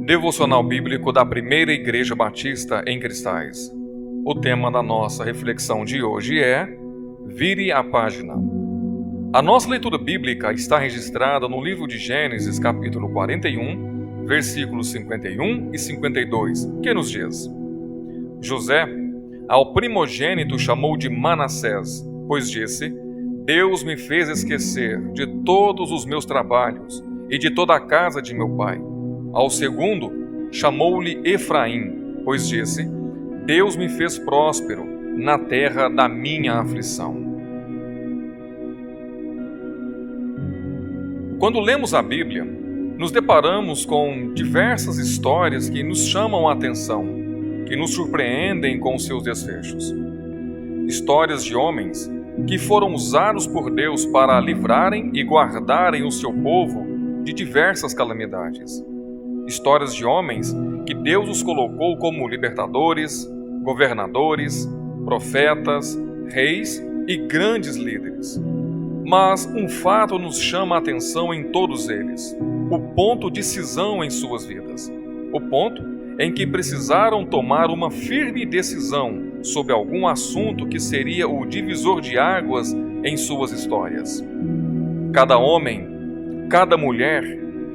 Devocional Bíblico da Primeira Igreja Batista em Cristais. O tema da nossa reflexão de hoje é Vire a Página. A nossa leitura bíblica está registrada no livro de Gênesis, capítulo 41, versículos 51 e 52, que nos diz: José, ao primogênito chamou de Manassés, pois disse: Deus me fez esquecer de todos os meus trabalhos e de toda a casa de meu pai. Ao segundo, chamou-lhe Efraim, pois disse: Deus me fez próspero na terra da minha aflição. Quando lemos a Bíblia, nos deparamos com diversas histórias que nos chamam a atenção, que nos surpreendem com seus desfechos. Histórias de homens que foram usados por Deus para livrarem e guardarem o seu povo de diversas calamidades. Histórias de homens que Deus os colocou como libertadores, governadores, profetas, reis e grandes líderes. Mas um fato nos chama a atenção em todos eles: o ponto de cisão em suas vidas. O ponto em que precisaram tomar uma firme decisão sobre algum assunto que seria o divisor de águas em suas histórias. Cada homem, cada mulher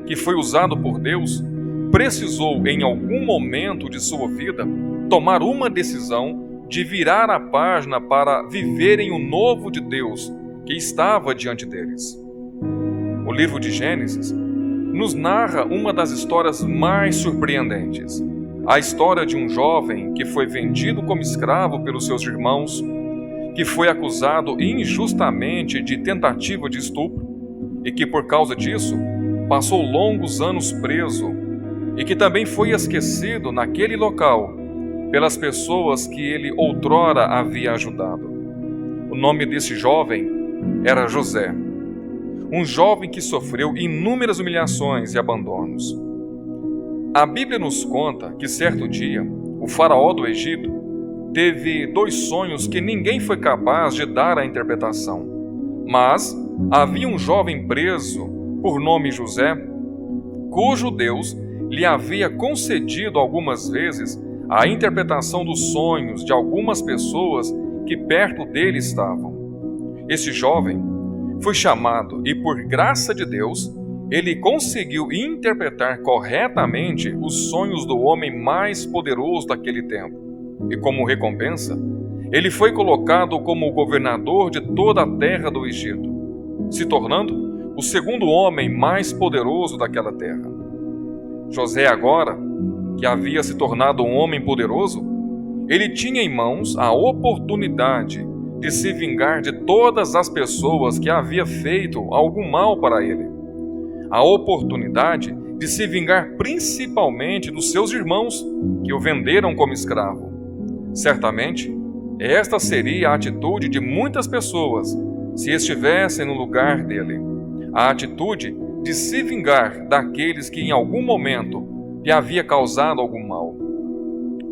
que foi usado por Deus precisou, em algum momento de sua vida, tomar uma decisão de virar a página para viverem o novo de Deus que estava diante deles. O livro de Gênesis nos narra uma das histórias mais surpreendentes. A história de um jovem que foi vendido como escravo pelos seus irmãos, que foi acusado injustamente de tentativa de estupro e que, por causa disso, passou longos anos preso e que também foi esquecido naquele local pelas pessoas que ele outrora havia ajudado. O nome desse jovem era José, um jovem que sofreu inúmeras humilhações e abandonos. A Bíblia nos conta que certo dia, o faraó do Egito teve 2 sonhos que ninguém foi capaz de dar a interpretação. Mas havia um jovem preso, por nome José, cujo Deus lhe havia concedido algumas vezes a interpretação dos sonhos de algumas pessoas que perto dele estavam. Esse jovem foi chamado e, por graça de Deus, ele conseguiu interpretar corretamente os sonhos do homem mais poderoso daquele tempo. E como recompensa, ele foi colocado como governador de toda a terra do Egito, se tornando o segundo homem mais poderoso daquela terra. José, agora, que havia se tornado um homem poderoso, ele tinha em mãos a oportunidade de se vingar de todas as pessoas que havia feito algum mal para ele. A oportunidade de se vingar principalmente dos seus irmãos que o venderam como escravo. Certamente, esta seria a atitude de muitas pessoas se estivessem no lugar dele. A atitude de se vingar daqueles que em algum momento lhe havia causado algum mal.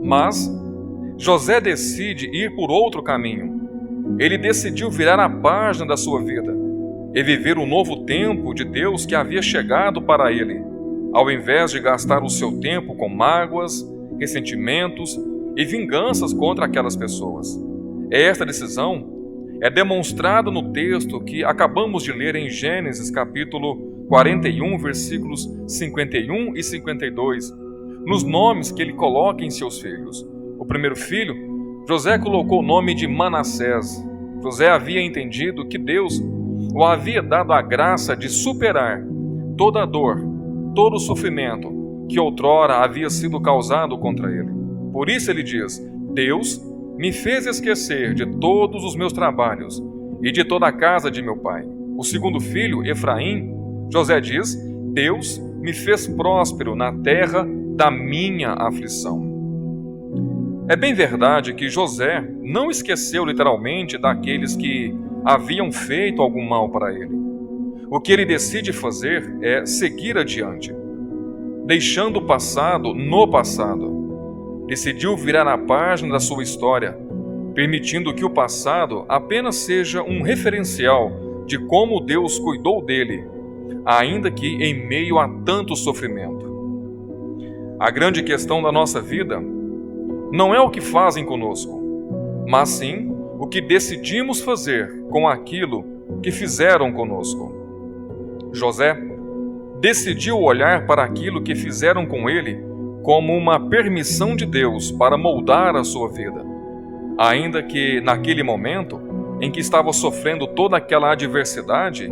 Mas José decide ir por outro caminho. Ele decidiu virar a página da sua vida e viver o novo tempo de Deus que havia chegado para ele, ao invés de gastar o seu tempo com mágoas, ressentimentos e vinganças contra aquelas pessoas. Esta decisão é demonstrada no texto que acabamos de ler em Gênesis capítulo 41, versículos 51 e 52, nos nomes que ele coloca em seus filhos. O primeiro filho, José colocou o nome de Manassés. José havia entendido que Deus o havia dado a graça de superar toda a dor, todo o sofrimento que outrora havia sido causado contra ele. Por isso ele diz: Deus me fez esquecer de todos os meus trabalhos e de toda a casa de meu pai. O segundo filho, Efraim, José diz: Deus me fez próspero na terra da minha aflição. É bem verdade que José não esqueceu literalmente daqueles que haviam feito algum mal para ele. O que ele decide fazer é seguir adiante, deixando o passado no passado. Decidiu virar a página da sua história, permitindo que o passado apenas seja um referencial de como Deus cuidou dele, ainda que em meio a tanto sofrimento. A grande questão da nossa vida não é o que fazem conosco, mas sim o que decidimos fazer com aquilo que fizeram conosco. José decidiu olhar para aquilo que fizeram com ele como uma permissão de Deus para moldar a sua vida, ainda que naquele momento em que estava sofrendo toda aquela adversidade,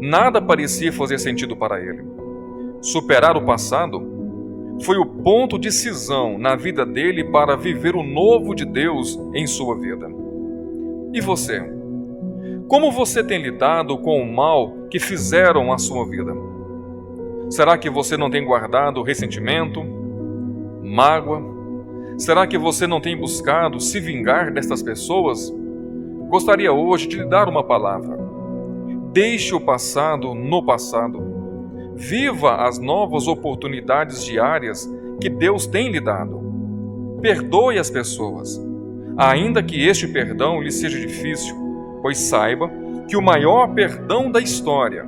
nada parecia fazer sentido para ele. Superar o passado foi o ponto de cisão na vida dele para viver o novo de Deus em sua vida. E você? Como você tem lidado com o mal que fizeram à sua vida? Será que você não tem guardado ressentimento, mágoa? Será que você não tem buscado se vingar destas pessoas? Gostaria hoje de lhe dar uma palavra. Deixe o passado no passado. Viva as novas oportunidades diárias que Deus tem lhe dado. Perdoe as pessoas, ainda que este perdão lhe seja difícil, pois saiba que o maior perdão da história,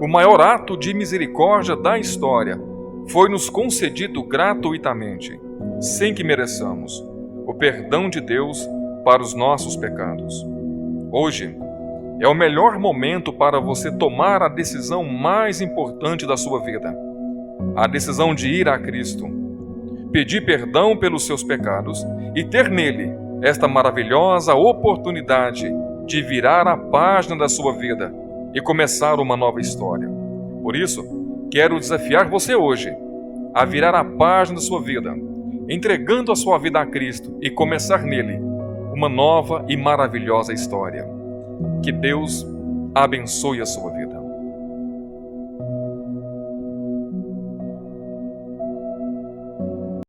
o maior ato de misericórdia da história, foi nos concedido gratuitamente, sem que mereçamos, o perdão de Deus para os nossos pecados. Hoje é o melhor momento para você tomar a decisão mais importante da sua vida, a decisão de ir a Cristo, pedir perdão pelos seus pecados e ter nele esta maravilhosa oportunidade de virar a página da sua vida e começar uma nova história. Por isso, quero desafiar você hoje a virar a página da sua vida, entregando a sua vida a Cristo e começar nele uma nova e maravilhosa história. Que Deus abençoe a sua vida.